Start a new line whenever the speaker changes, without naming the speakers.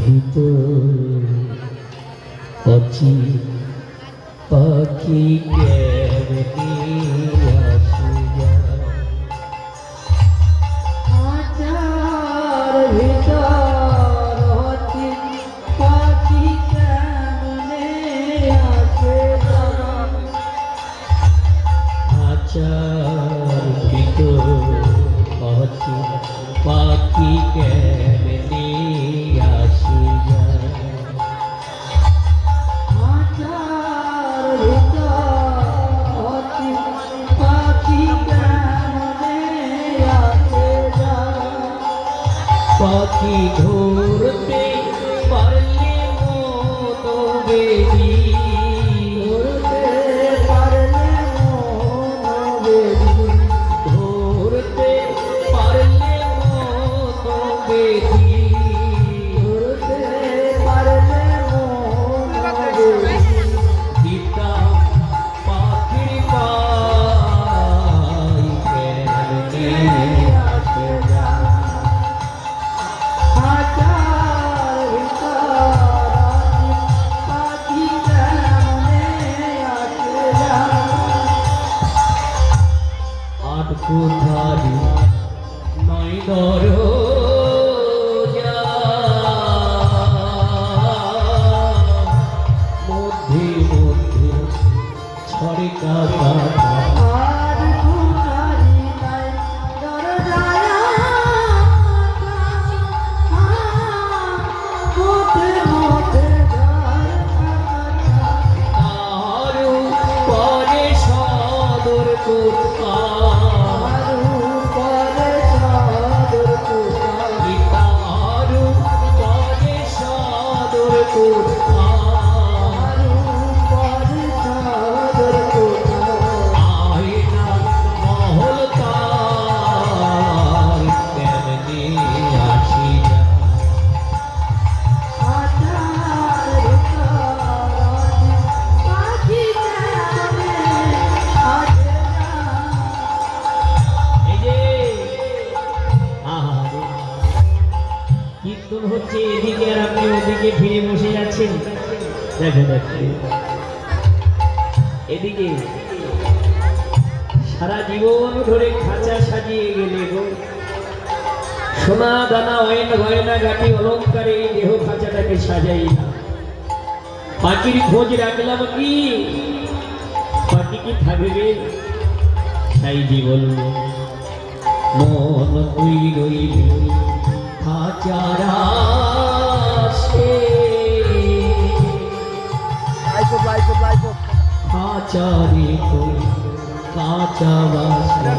ভিতর অচি পাখি কেমনি আসিয়া
খাঁচার ভিতর অচি পাখি কেমনে আসে
খাঁচার ভিতর অচি পাখি কেমনি আসিয়া
খাঁচার ভিতর অচি পাখি কেমনে আসে
পাখি ধরতে পারলে মতো বেদি
ধরতে পারলে মন বেদি
ধরতে পারলে মতো বেদি
ধরতে পারলে মন বেদি
পিতা পাখির পাই কেমনে আসে
খাঁচার ভিতর পাখি কেমনে আসে
আট কোঠারি নয় দরজা মধ্যে মধ্যে ছড়ে কাকা
আর কুঠারি নাই দরজায় মোতে মোতে যায়
আরো পরে সদর কোথা
আরু পরে সাদর কুঠারি
আরো পরে সদর কোথা
আরু পরে সাদর কুঠারি
আয়না মহল তার কেমনি আসিয়া
খাঁচার ভিতর পাখি কেমনে আসে
এই যে আহারে কীর্তন হচ্ছে এদিকে আর আপনি ওদিকে ফিরে বসে যাচ্ছেন দেখো দেখো এদিকে সারা জীবন ধরে খাঁচা সাজিয়ে গেলে গো সোনা দানা গয়না গাটি অলঙ্কারে এই দেহ খাঁচাটাকে সাজাই না পাখির খোঁজ রাখলাম কি পাখি কি থাকবে তাই জীবন মন তুই রইলি খাঁচারা খাঁচারে তো কাঁচা বাসা